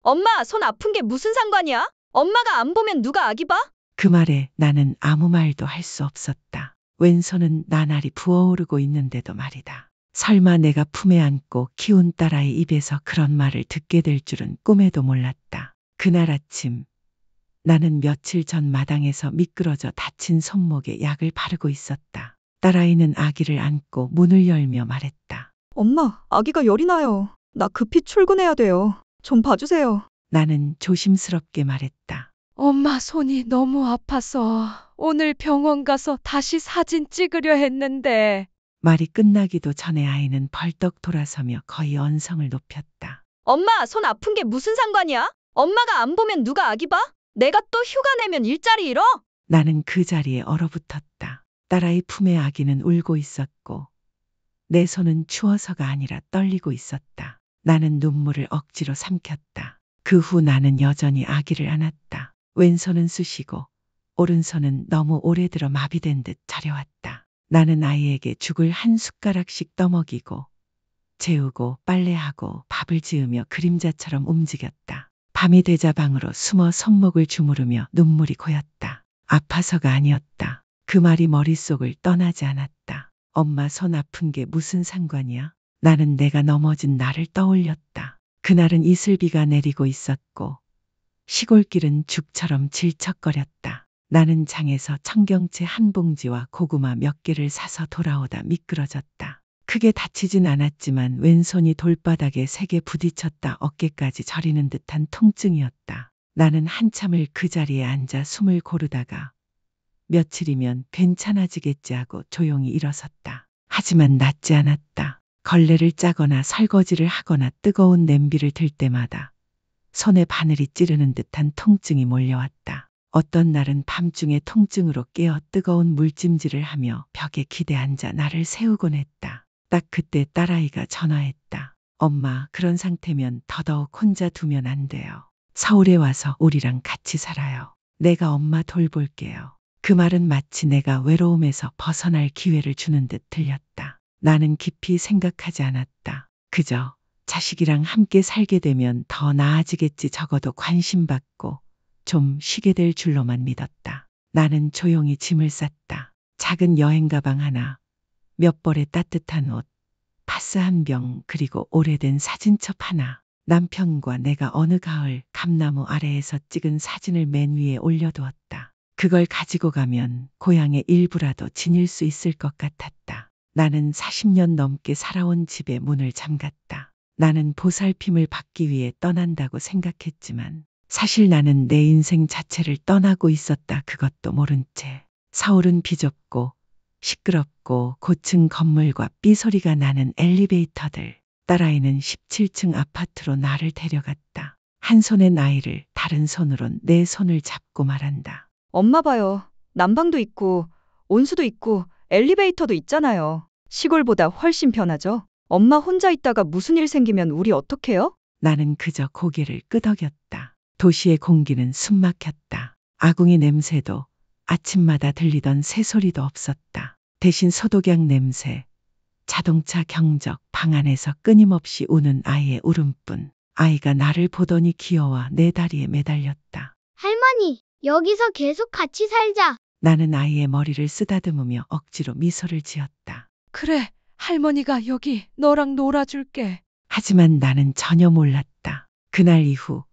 엄마, 손 아픈 게 무슨 상관이야? 엄마가 안 보면 누가 아기 봐? 그 말에 나는 아무 말도 할 수 없었다. 왼손은 나날이 부어오르고 있는데도 말이다. 설마 내가 품에 안고 키운 딸아이 입에서 그런 말을 듣게 될 줄은 꿈에도 몰랐다. 그날 아침 나는 며칠 전 마당에서 미끄러져 다친 손목에 약을 바르고 있었다. 딸아이는 아기를 안고 문을 열며 말했다. 엄마, 아기가 열이 나요. 나 급히 출근해야 돼요. 좀 봐주세요. 나는 조심스럽게 말했다. 엄마 손이 너무 아파서 오늘 병원 가서 다시 사진 찍으려 했는데. 말이 끝나기도 전에 아이는 벌떡 돌아서며 거의 언성을 높였다. 엄마, 손 아픈 게 무슨 상관이야? 엄마가 안 보면 누가 아기 봐? 내가 또 휴가 내면 일자리 잃어? 나는 그 자리에 얼어붙었다. 딸아이 품에 아기는 울고 있었고 내 손은 추워서가 아니라 떨리고 있었다. 나는 눈물을 억지로 삼켰다. 그 후 나는 여전히 아기를 안았다. 왼손은 쑤시고 오른손은 너무 오래들어 마비된 듯 저려왔다. 나는 아이에게 죽을 한 숟가락씩 떠먹이고 재우고 빨래하고 밥을 지으며 그림자처럼 움직였다. 밤이 되자 방으로 숨어 손목을 주무르며 눈물이 고였다. 아파서가 아니었다. 그 말이 머릿속을 떠나지 않았다. 엄마 손 아픈 게 무슨 상관이야? 나는 내가 넘어진 날을 떠올렸다. 그날은 이슬비가 내리고 있었고 시골길은 죽처럼 질척거렸다. 나는 장에서 청경채 한 봉지와 고구마 몇 개를 사서 돌아오다 미끄러졌다. 크게 다치진 않았지만 왼손이 돌바닥에 세게 부딪혔다 어깨까지 저리는 듯한 통증이었다. 나는 한참을 그 자리에 앉아 숨을 고르다가 며칠이면 괜찮아지겠지 하고 조용히 일어섰다. 하지만 낫지 않았다. 걸레를 짜거나 설거지를 하거나 뜨거운 냄비를 들 때마다 손에 바늘이 찌르는 듯한 통증이 몰려왔다. 어떤 날은 밤중에 통증으로 깨어 뜨거운 물찜질을 하며 벽에 기대 앉아 나를 세우곤 했다. 딱 그때 딸아이가 전화했다. 엄마, 그런 상태면 더더욱 혼자 두면 안 돼요. 서울에 와서 우리랑 같이 살아요. 내가 엄마 돌볼게요. 그 말은 마치 내가 외로움에서 벗어날 기회를 주는 듯 들렸다. 나는 깊이 생각하지 않았다. 그저 자식이랑 함께 살게 되면 더 나아지겠지, 적어도 관심받고 좀 쉬게 될 줄로만 믿었다. 나는 조용히 짐을 쌌다. 작은 여행 가방 하나, 몇 벌의 따뜻한 옷, 파스 한 병, 그리고 오래된 사진첩 하나. 남편과 내가 어느 가을 감나무 아래에서 찍은 사진을 맨 위에 올려두었다. 그걸 가지고 가면 고향의 일부라도 지닐 수 있을 것 같았다. 나는 40년 넘게 살아온 집의 문을 잠갔다. 나는 보살핌을 받기 위해 떠난다고 생각했지만 사실 나는 내 인생 자체를 떠나고 있었다. 그것도 모른 채. 서울은 비좁고 시끄럽고 고층 건물과 삐소리가 나는 엘리베이터들. 딸아이는 17층 아파트로 나를 데려갔다. 한 손엔 아이를, 다른 손으론 내 손을 잡고 말한다. 엄마 봐요. 난방도 있고 온수도 있고 엘리베이터도 있잖아요. 시골보다 훨씬 편하죠? 엄마 혼자 있다가 무슨 일 생기면 우리 어떡해요? 나는 그저 고개를 끄덕였다. 도시의 공기는 숨막혔다. 아궁이 냄새도 아침마다 들리던 새소리도 없었다. 대신 소독약 냄새, 자동차 경적, 방 안에서 끊임없이 우는 아이의 울음뿐. 아이가 나를 보더니 기어와 내 다리에 매달렸다. 할머니, 여기서 계속 같이 살자. 나는 아이의 머리를 쓰다듬으며 억지로 미소를 지었다. 그래, 할머니가 여기 너랑 놀아줄게. 하지만 나는 전혀 몰랐다. 그날 이후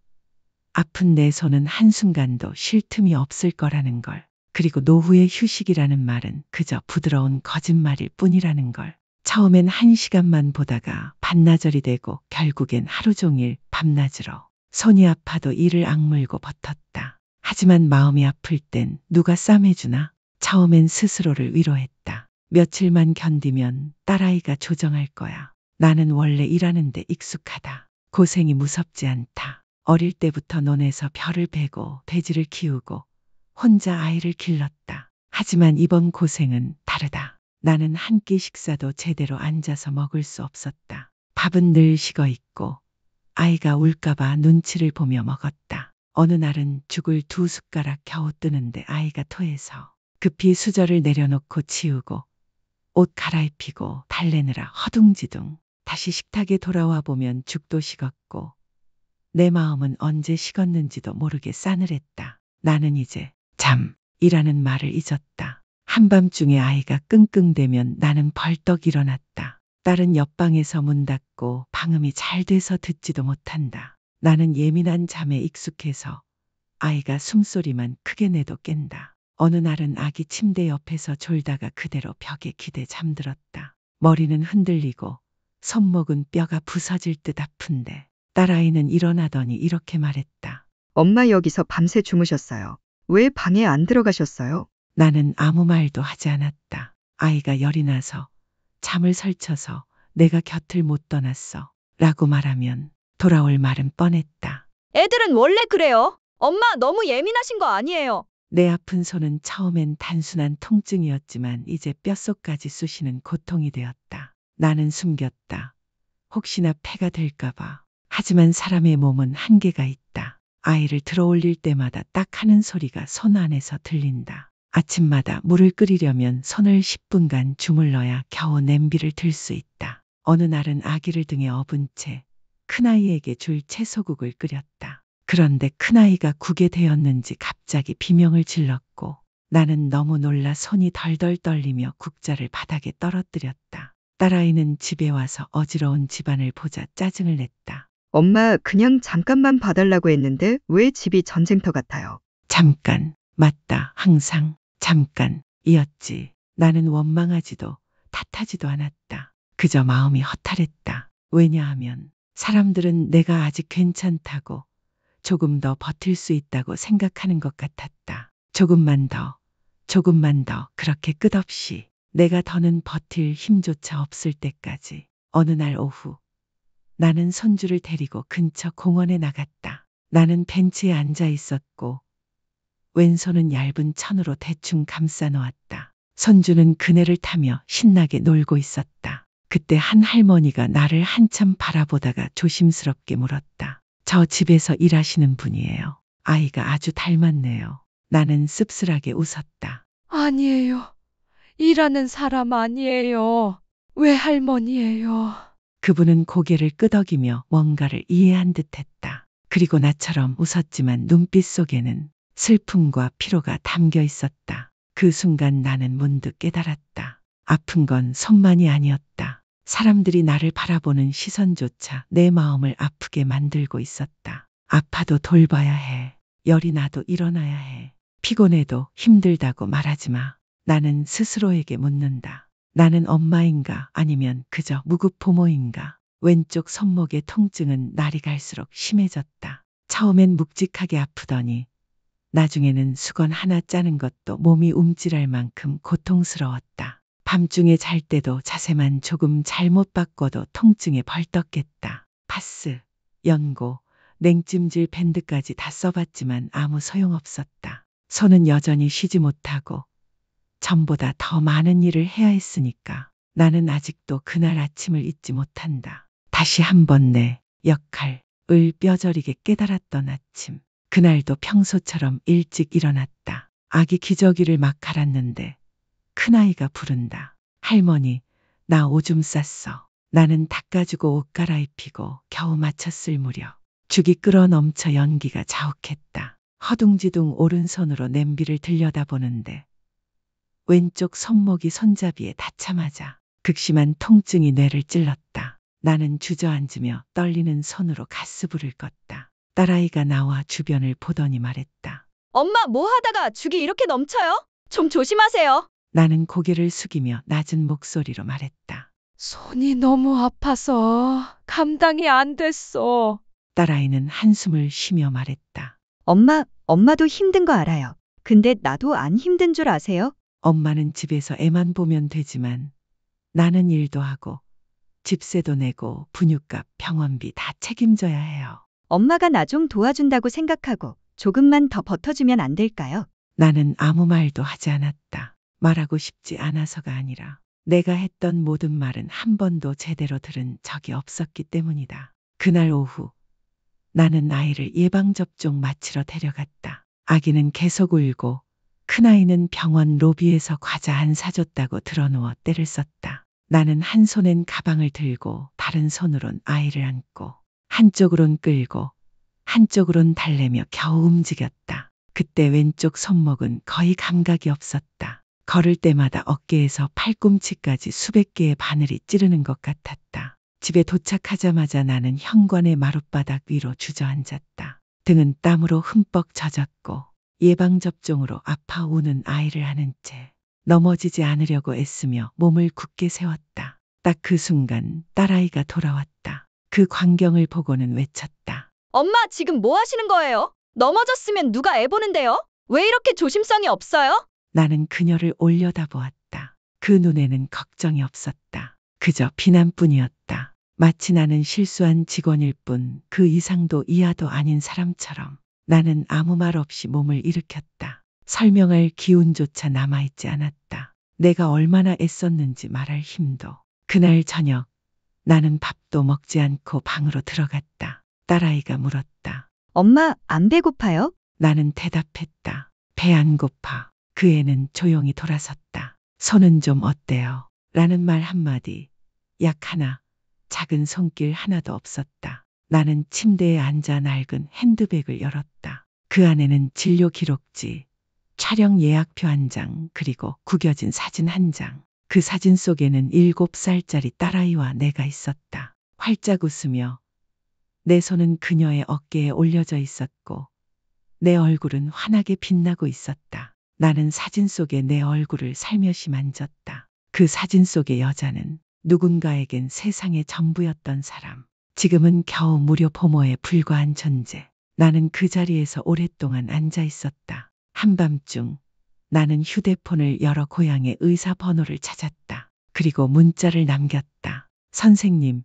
아픈 내 손은 한순간도 쉴 틈이 없을 거라는 걸. 그리고 노후의 휴식이라는 말은 그저 부드러운 거짓말일 뿐이라는 걸. 처음엔 1시간만 보다가 반나절이 되고 결국엔 하루 종일 밤낮으로 손이 아파도 이를 악물고 버텼다. 하지만 마음이 아플 땐 누가 쌈해주나? 처음엔 스스로를 위로했다. 며칠만 견디면 딸아이가 조정할 거야. 나는 원래 일하는데 익숙하다. 고생이 무섭지 않다. 어릴 때부터 논에서 벼를 베고 돼지를 키우고 혼자 아이를 길렀다. 하지만 이번 고생은 다르다. 나는 한 끼 식사도 제대로 앉아서 먹을 수 없었다. 밥은 늘 식어 있고 아이가 울까봐 눈치를 보며 먹었다. 어느 날은 죽을 2숟가락 겨우 뜨는데 아이가 토해서 급히 수저를 내려놓고 치우고 옷 갈아입히고 달래느라 허둥지둥. 다시 식탁에 돌아와 보면 죽도 식었고 내 마음은 언제 식었는지도 모르게 싸늘했다. 나는 이제 잠이라는 말을 잊었다. 한밤중에 아이가 끙끙대면 나는 벌떡 일어났다. 딸은 옆방에서 문 닫고 방음이 잘 돼서 듣지도 못한다. 나는 예민한 잠에 익숙해서 아이가 숨소리만 크게 내도 깬다. 어느 날은 아기 침대 옆에서 졸다가 그대로 벽에 기대 잠들었다. 머리는 흔들리고 손목은 뼈가 부서질 듯 아픈데 딸아이는 일어나더니 이렇게 말했다. 엄마 여기서 밤새 주무셨어요. 왜 방에 안 들어가셨어요? 나는 아무 말도 하지 않았다. 아이가 열이 나서 잠을 설쳐서 내가 곁을 못 떠났어. 라고 말하면 돌아올 말은 뻔했다. 애들은 원래 그래요. 엄마 너무 예민하신 거 아니에요. 내 아픈 손은 처음엔 단순한 통증이었지만 이제 뼛속까지 쑤시는 고통이 되었다. 나는 숨겼다. 혹시나 폐가 될까봐. 하지만 사람의 몸은 한계가 있다. 아이를 들어올릴 때마다 딱 하는 소리가 손 안에서 들린다. 아침마다 물을 끓이려면 손을 10분간 주물러야 겨우 냄비를 들 수 있다. 어느 날은 아기를 등에 업은 채 큰아이에게 줄 채소국을 끓였다. 그런데 큰아이가 국에 대었는지 갑자기 비명을 질렀고 나는 너무 놀라 손이 덜덜 떨리며 국자를 바닥에 떨어뜨렸다. 딸아이는 집에 와서 어지러운 집안을 보자 짜증을 냈다. 엄마 그냥 잠깐만 봐달라고 했는데 왜 집이 전쟁터 같아요? 잠깐, 맞다, 항상 잠깐이었지. 나는 원망하지도 탓하지도 않았다. 그저 마음이 허탈했다. 왜냐하면 사람들은 내가 아직 괜찮다고 조금 더 버틸 수 있다고 생각하는 것 같았다. 조금만 더 그렇게 끝없이 내가 더는 버틸 힘조차 없을 때까지. 어느 날 오후 나는 손주를 데리고 근처 공원에 나갔다. 나는 벤치에 앉아 있었고 왼손은 얇은 천으로 대충 감싸 놓았다. 손주는 그네를 타며 신나게 놀고 있었다. 그때 한 할머니가 나를 한참 바라보다가 조심스럽게 물었다. 저 집에서 일하시는 분이에요. 아이가 아주 닮았네요. 나는 씁쓸하게 웃었다. 아니에요. 일하는 사람 아니에요. 왜 할머니예요? 그분은 고개를 끄덕이며 뭔가를 이해한 듯했다. 그리고 나처럼 웃었지만 눈빛 속에는 슬픔과 피로가 담겨 있었다. 그 순간 나는 문득 깨달았다. 아픈 건 손만이 아니었다. 사람들이 나를 바라보는 시선조차 내 마음을 아프게 만들고 있었다. 아파도 돌봐야 해. 열이 나도 일어나야 해. 피곤해도 힘들다고 말하지 마. 나는 스스로에게 묻는다. 나는 엄마인가 아니면 그저 무급부모인가. 왼쪽 손목의 통증은 날이 갈수록 심해졌다. 처음엔 묵직하게 아프더니 나중에는 수건 하나 짜는 것도 몸이 움찔할 만큼 고통스러웠다. 밤중에 잘 때도 자세만 조금 잘못 바꿔도 통증에 벌떡 깼다. 파스, 연고, 냉찜질 밴드까지 다 써봤지만 아무 소용없었다. 손은 여전히 쉬지 못하고 전보다 더 많은 일을 해야 했으니까 나는 아직도 그날 아침을 잊지 못한다. 다시 한번 내 역할을 뼈저리게 깨달았던 아침. 그날도 평소처럼 일찍 일어났다. 아기 기저귀를 막 갈았는데 큰아이가 부른다. 할머니, 나 오줌 쌌어. 나는 닦아주고 옷 갈아입히고 겨우 마쳤을 무렵 죽이 끓어 넘쳐 연기가 자욱했다. 허둥지둥 오른손으로 냄비를 들여다보는데 왼쪽 손목이 손잡이에 닿자마자 극심한 통증이 뇌를 찔렀다. 나는 주저앉으며 떨리는 손으로 가스불을 껐다. 딸아이가 나와 주변을 보더니 말했다. 엄마 뭐 하다가 죽이 이렇게 넘쳐요? 좀 조심하세요. 나는 고개를 숙이며 낮은 목소리로 말했다. 손이 너무 아파서 감당이 안 됐어. 딸아이는 한숨을 쉬며 말했다. 엄마도 힘든 거 알아요. 근데 나도 안 힘든 줄 아세요? 엄마는 집에서 애만 보면 되지만 나는 일도 하고 집세도 내고 분유값, 병원비 다 책임져야 해요. 엄마가 나 좀 도와준다고 생각하고 조금만 더 버텨주면 안 될까요? 나는 아무 말도 하지 않았다. 말하고 싶지 않아서가 아니라 내가 했던 모든 말은 한 번도 제대로 들은 적이 없었기 때문이다. 그날 오후 나는 아이를 예방접종 마치러 데려갔다. 아기는 계속 울고 큰아이는 병원 로비에서 과자 안 사줬다고 드러누워 떼를 썼다. 나는 한 손엔 가방을 들고 다른 손으론 아이를 안고 한쪽으론 끌고 한쪽으론 달래며 겨우 움직였다. 그때 왼쪽 손목은 거의 감각이 없었다. 걸을 때마다 어깨에서 팔꿈치까지 수백 개의 바늘이 찌르는 것 같았다. 집에 도착하자마자 나는 현관의 마룻바닥 위로 주저앉았다. 등은 땀으로 흠뻑 젖었고 예방접종으로 아파 우는 아이를 안은 채 넘어지지 않으려고 애쓰며 몸을 굳게 세웠다. 딱 그 순간 딸아이가 돌아왔다. 그 광경을 보고는 외쳤다. 엄마, 지금 뭐 하시는 거예요? 넘어졌으면 누가 애 보는데요? 왜 이렇게 조심성이 없어요? 나는 그녀를 올려다보았다. 그 눈에는 걱정이 없었다. 그저 비난뿐이었다. 마치 나는 실수한 직원일 뿐 그 이상도 이하도 아닌 사람처럼. 나는 아무 말 없이 몸을 일으켰다. 설명할 기운조차 남아있지 않았다. 내가 얼마나 애썼는지 말할 힘도. 그날 저녁 나는 밥도 먹지 않고 방으로 들어갔다. 딸아이가 물었다. 엄마, 안 배고파요? 나는 대답했다. 배 안 고파. 그 애는 조용히 돌아섰다. 손은 좀 어때요? 라는 말 한마디. 약 하나, 작은 손길 하나도 없었다. 나는 침대에 앉아 낡은 핸드백을 열었다. 그 안에는 진료 기록지, 촬영 예약표 한 장, 그리고 구겨진 사진 한 장. 그 사진 속에는 7살짜리 딸아이와 내가 있었다. 활짝 웃으며 내 손은 그녀의 어깨에 올려져 있었고 내 얼굴은 환하게 빛나고 있었다. 나는 사진 속에 내 얼굴을 살며시 만졌다. 그 사진 속의 여자는 누군가에겐 세상의 전부였던 사람. 지금은 겨우 무료 보모에 불과한 존재. 나는 그 자리에서 오랫동안 앉아 있었다. 한밤중 나는 휴대폰을 열어 고향의 의사 번호를 찾았다. 그리고 문자를 남겼다. 선생님,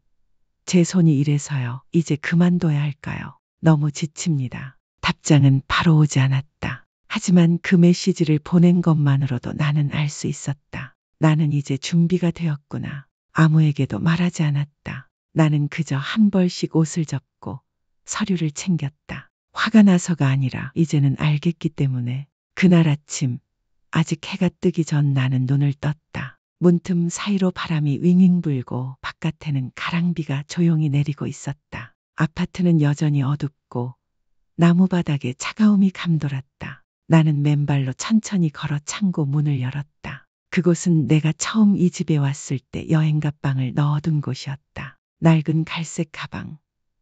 제 손이 이래서요. 이제 그만둬야 할까요? 너무 지칩니다. 답장은 바로 오지 않았다. 하지만 그 메시지를 보낸 것만으로도 나는 알 수 있었다. 나는 이제 준비가 되었구나. 아무에게도 말하지 않았다. 나는 그저 한 벌씩 옷을 접고 서류를 챙겼다. 화가 나서가 아니라 이제는 알겠기 때문에. 그날 아침 아직 해가 뜨기 전 나는 눈을 떴다. 문틈 사이로 바람이 윙윙 불고 바깥에는 가랑비가 조용히 내리고 있었다. 아파트는 여전히 어둡고 나무 바닥에 차가움이 감돌았다. 나는 맨발로 천천히 걸어 창고 문을 열었다. 그곳은 내가 처음 이 집에 왔을 때 여행갑방을 넣어둔 곳이었다. 낡은 갈색 가방,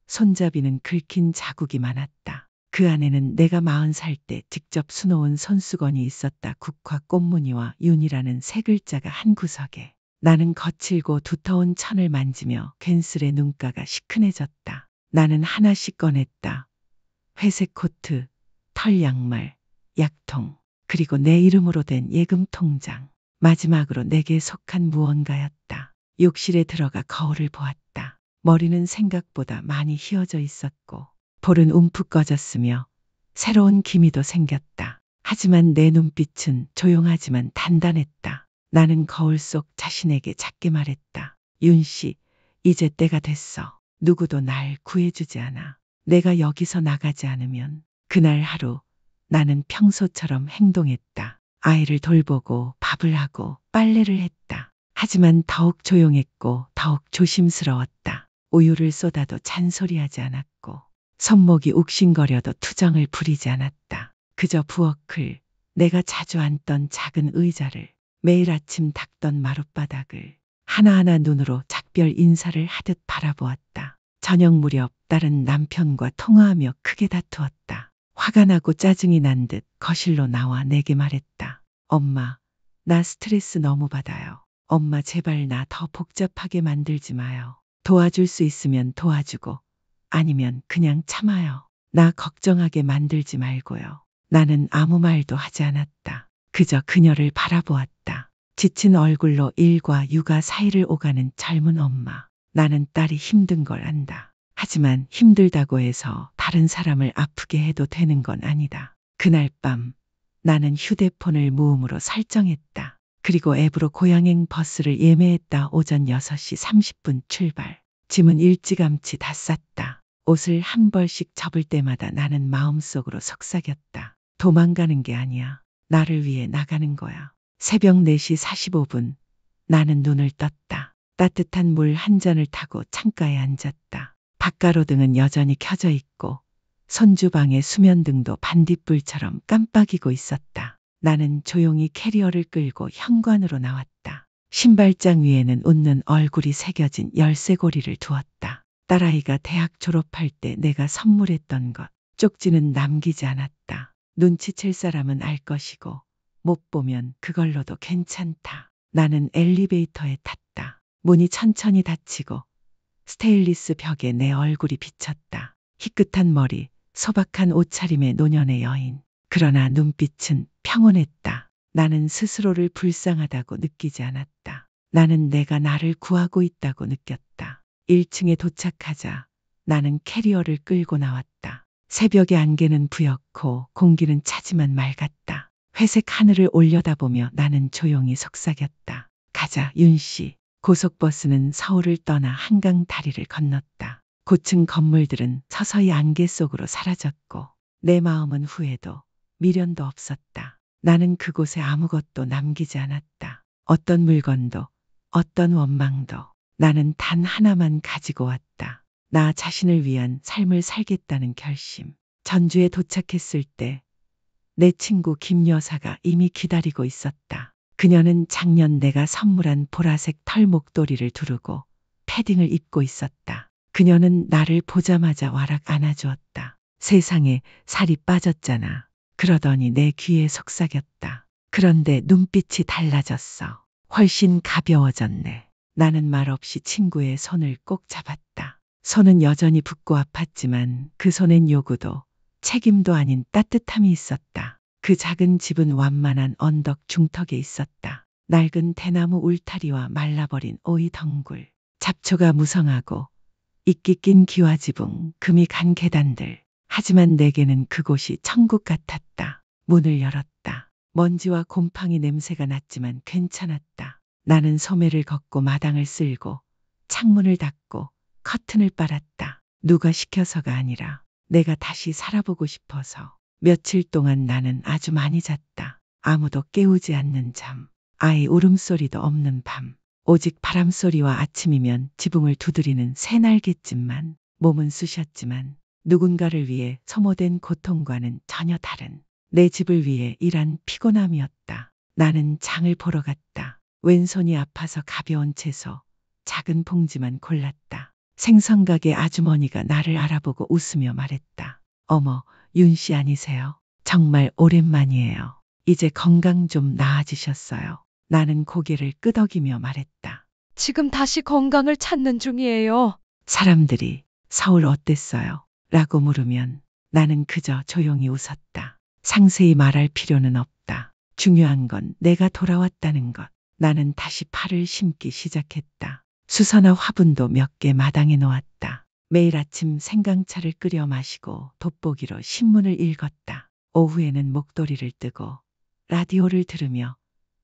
손잡이는 긁힌 자국이 많았다. 그 안에는 내가 40살 때 직접 수놓은 손수건이 있었다. 국화 꽃무늬와 윤이라는 세 글자가 한 구석에. 나는 거칠고 두터운 천을 만지며 괜스레 눈가가 시큰해졌다. 나는 하나씩 꺼냈다. 회색 코트, 털 양말, 약통, 그리고 내 이름으로 된 예금 통장. 마지막으로 내게 속한 무언가였다. 욕실에 들어가 거울을 보았다. 머리는 생각보다 많이 휘어져 있었고 볼은 움푹 꺼졌으며 새로운 기미도 생겼다. 하지만 내 눈빛은 조용하지만 단단했다. 나는 거울 속 자신에게 작게 말했다. 윤 씨, 이제 때가 됐어. 누구도 날 구해주지 않아. 내가 여기서 나가지 않으면. 그날 하루 나는 평소처럼 행동했다. 아이를 돌보고 밥을 하고 빨래를 했다. 하지만 더욱 조용했고 더욱 조심스러웠다. 우유를 쏟아도 잔소리하지 않았고 손목이 욱신거려도 투정을 부리지 않았다. 그저 부엌을, 내가 자주 앉던 작은 의자를, 매일 아침 닦던 마룻바닥을 하나하나 눈으로 작별 인사를 하듯 바라보았다. 저녁 무렵 딸은 남편과 통화하며 크게 다투었다. 화가 나고 짜증이 난 듯 거실로 나와 내게 말했다. 엄마, 나 스트레스 너무 받아요. 엄마 제발 나 더 복잡하게 만들지 마요. 도와줄 수 있으면 도와주고 아니면 그냥 참아요. 나 걱정하게 만들지 말고요. 나는 아무 말도 하지 않았다. 그저 그녀를 바라보았다. 지친 얼굴로 일과 육아 사이를 오가는 젊은 엄마. 나는 딸이 힘든 걸 안다. 하지만 힘들다고 해서 다른 사람을 아프게 해도 되는 건 아니다. 그날 밤 나는 휴대폰을 무음으로 설정했다. 그리고 앱으로 고양행 버스를 예매했다. 오전 6시 30분 출발. 짐은 일찌감치 다 쌌다. 옷을 한 벌씩 접을 때마다 나는 마음속으로 속삭였다. 도망가는 게 아니야. 나를 위해 나가는 거야. 새벽 4시 45분 나는 눈을 떴다. 따뜻한 물 한 잔을 타고 창가에 앉았다. 밭가로등은 여전히 켜져 있고 손주방의 수면등도 반딧불처럼 깜빡이고 있었다. 나는 조용히 캐리어를 끌고 현관으로 나왔다. 신발장 위에는 웃는 얼굴이 새겨진 열쇠고리를 두었다. 딸아이가 대학 졸업할 때 내가 선물했던 것. 쪽지는 남기지 않았다. 눈치챌 사람은 알 것이고 못 보면 그걸로도 괜찮다. 나는 엘리베이터에 탔다. 문이 천천히 닫히고 스테인리스 벽에 내 얼굴이 비쳤다. 희끗한 머리, 소박한 옷차림의 노년의 여인. 그러나 눈빛은 평온했다. 나는 스스로를 불쌍하다고 느끼지 않았다. 나는 내가 나를 구하고 있다고 느꼈다. 1층에 도착하자 나는 캐리어를 끌고 나왔다. 새벽의 안개는 부옇고 공기는 차지만 맑았다. 회색 하늘을 올려다보며 나는 조용히 속삭였다. 가자, 윤씨. 고속버스는 서울을 떠나 한강 다리를 건넜다. 고층 건물들은 서서히 안개 속으로 사라졌고 내 마음은 후회도 미련도 없었다. 나는 그곳에 아무것도 남기지 않았다. 어떤 물건도, 어떤 원망도. 나는 단 하나만 가지고 왔다. 나 자신을 위한 삶을 살겠다는 결심. 전주에 도착했을 때 내 친구 김 여사가 이미 기다리고 있었다. 그녀는 작년 내가 선물한 보라색 털 목도리를 두르고 패딩을 입고 있었다. 그녀는 나를 보자마자 와락 안아주었다. 세상에 살이 빠졌잖아. 그러더니 내 귀에 속삭였다. 그런데 눈빛이 달라졌어. 훨씬 가벼워졌네. 나는 말없이 친구의 손을 꼭 잡았다. 손은 여전히 붓고 아팠지만 그 손엔 요구도 책임도 아닌 따뜻함이 있었다. 그 작은 집은 완만한 언덕 중턱에 있었다. 낡은 대나무 울타리와 말라버린 오이 덩굴, 잡초가 무성하고 이끼 낀 기와지붕, 금이 간 계단들. 하지만 내게는 그곳이 천국 같았다. 문을 열었다. 먼지와 곰팡이 냄새가 났지만 괜찮았다. 나는 소매를 걷고 마당을 쓸고 창문을 닫고 커튼을 빨았다. 누가 시켜서가 아니라 내가 다시 살아보고 싶어서. 며칠 동안 나는 아주 많이 잤다. 아무도 깨우지 않는 잠. 아이 울음소리도 없는 밤. 오직 바람소리와 아침이면 지붕을 두드리는 새날갯짓만. 몸은 쑤셨지만 누군가를 위해 소모된 고통과는 전혀 다른 내 집을 위해 일한 피곤함이었다. 나는 장을 보러 갔다. 왼손이 아파서 가벼운 채소, 작은 봉지만 골랐다. 생선가게 아주머니가 나를 알아보고 웃으며 말했다. 어머, 윤씨 아니세요? 정말 오랜만이에요. 이제 건강 좀 나아지셨어요. 나는 고개를 끄덕이며 말했다. 지금 다시 건강을 찾는 중이에요. 사람들이 서울 어땠어요? 라고 물으면 나는 그저 조용히 웃었다. 상세히 말할 필요는 없다. 중요한 건 내가 돌아왔다는 것. 나는 다시 팔을 심기 시작했다. 수선화 화분도 몇 개 마당에 놓았다. 매일 아침 생강차를 끓여 마시고 돋보기로 신문을 읽었다. 오후에는 목도리를 뜨고 라디오를 들으며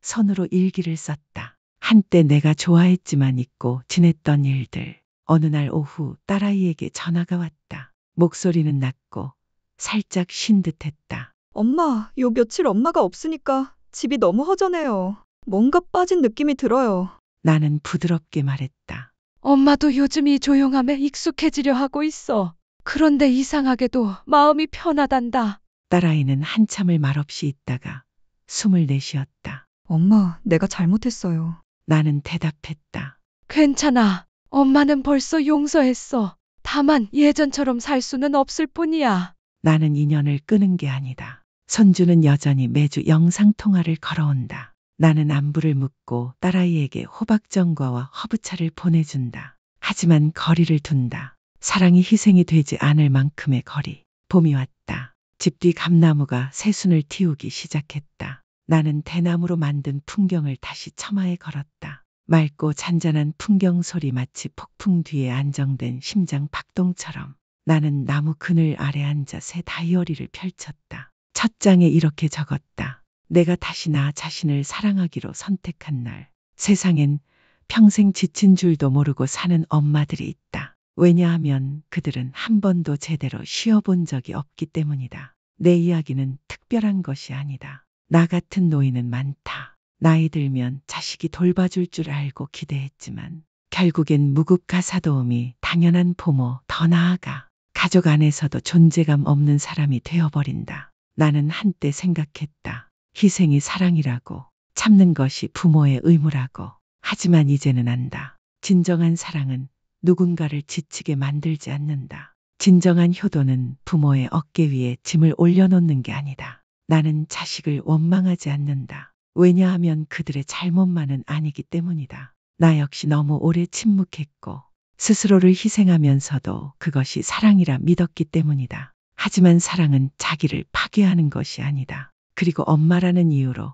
손으로 일기를 썼다. 한때 내가 좋아했지만 잊고 지냈던 일들. 어느 날 오후 딸아이에게 전화가 왔다. 목소리는 낮고 살짝 쉰 듯했다. 엄마, 요 며칠 엄마가 없으니까 집이 너무 허전해요. 뭔가 빠진 느낌이 들어요. 나는 부드럽게 말했다. 엄마도 요즘 이 조용함에 익숙해지려 하고 있어. 그런데 이상하게도 마음이 편하단다. 딸아이는 한참을 말없이 있다가 숨을 내쉬었다. 엄마, 내가 잘못했어요. 나는 대답했다. 괜찮아. 엄마는 벌써 용서했어. 다만 예전처럼 살 수는 없을 뿐이야. 나는 인연을 끄는 게 아니다. 손주는 여전히 매주 영상통화를 걸어온다. 나는 안부를 묻고 딸아이에게 호박전과와 허브차를 보내준다. 하지만 거리를 둔다. 사랑이 희생이 되지 않을 만큼의 거리. 봄이 왔다. 집 뒤 감나무가 새순을 틔우기 시작했다. 나는 대나무로 만든 풍경을 다시 처마에 걸었다. 맑고 잔잔한 풍경 소리 마치 폭풍 뒤에 안정된 심장 박동처럼. 나는 나무 그늘 아래 앉아 새 다이어리를 펼쳤다. 첫 장에 이렇게 적었다. 내가 다시 나 자신을 사랑하기로 선택한 날. 세상엔 평생 지친 줄도 모르고 사는 엄마들이 있다. 왜냐하면 그들은 한 번도 제대로 쉬어본 적이 없기 때문이다. 내 이야기는 특별한 것이 아니다. 나 같은 노인은 많다. 나이 들면 자식이 돌봐줄 줄 알고 기대했지만 결국엔 무급가사도움이 당연한 부모, 더 나아가 가족 안에서도 존재감 없는 사람이 되어버린다. 나는 한때 생각했다. 희생이 사랑이라고, 참는 것이 부모의 의무라고. 하지만 이제는 안다. 진정한 사랑은 누군가를 지치게 만들지 않는다. 진정한 효도는 부모의 어깨 위에 짐을 올려놓는 게 아니다. 나는 자식을 원망하지 않는다. 왜냐하면 그들의 잘못만은 아니기 때문이다. 나 역시 너무 오래 침묵했고 스스로를 희생하면서도 그것이 사랑이라 믿었기 때문이다. 하지만 사랑은 자기를 파괴하는 것이 아니다. 그리고 엄마라는 이유로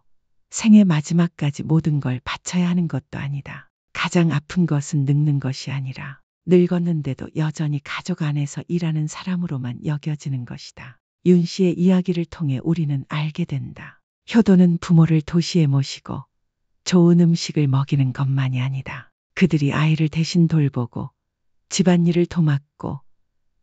생애 마지막까지 모든 걸 바쳐야 하는 것도 아니다. 가장 아픈 것은 늙는 것이 아니라 늙었는데도 여전히 가족 안에서 일하는 사람으로만 여겨지는 것이다. 윤 씨의 이야기를 통해 우리는 알게 된다. 효도는 부모를 도시에 모시고 좋은 음식을 먹이는 것만이 아니다. 그들이 아이를 대신 돌보고 집안일을 도맡고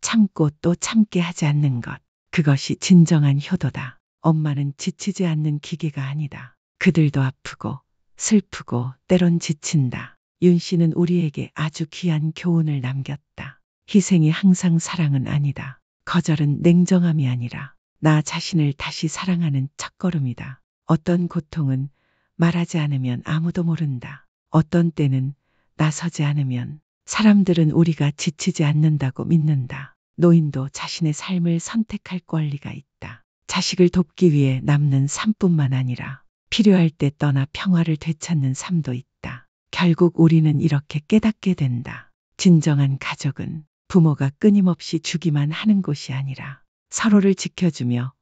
참고 또 참게 하지 않는 것. 그것이 진정한 효도다. 엄마는 지치지 않는 기계가 아니다. 그들도 아프고 슬프고 때론 지친다. 윤 씨는 우리에게 아주 귀한 교훈을 남겼다. 희생이 항상 사랑은 아니다. 거절은 냉정함이 아니라 나 자신을 다시 사랑하는 첫걸음이다. 어떤 고통은 말하지 않으면 아무도 모른다. 어떤 때는 나서지 않으면 사람들은 우리가 지치지 않는다고 믿는다. 노인도 자신의 삶을 선택할 권리가 있다. 자식을 돕기 위해 남는 삶뿐만 아니라 필요할 때 떠나 평화를 되찾는 삶도 있다. 결국 우리는 이렇게 깨닫게 된다. 진정한 가족은 부모가 끊임없이 주기만 하는 곳이 아니라 서로를 지켜주며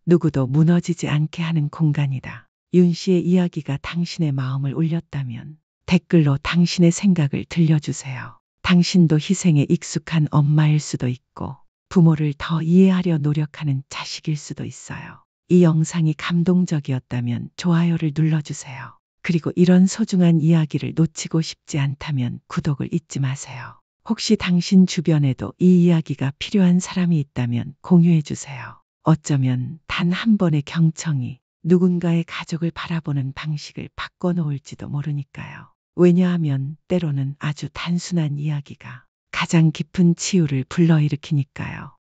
누구도 무너지지 않게 하는 공간이다. 윤 씨의 이야기가 당신의 마음을 울렸다면 댓글로 당신의 생각을 들려주세요. 당신도 희생에 익숙한 엄마일 수도 있고 부모를 더 이해하려 노력하는 자식일 수도 있어요. 이 영상이 감동적이었다면 좋아요를 눌러주세요. 그리고 이런 소중한 이야기를 놓치고 싶지 않다면 구독을 잊지 마세요. 혹시 당신 주변에도 이 이야기가 필요한 사람이 있다면 공유해주세요. 어쩌면 단 한 번의 경청이 누군가의 가족을 바라보는 방식을 바꿔놓을지도 모르니까요. 왜냐하면 때로는 아주 단순한 이야기가 가장 깊은 치유를 불러일으키니까요.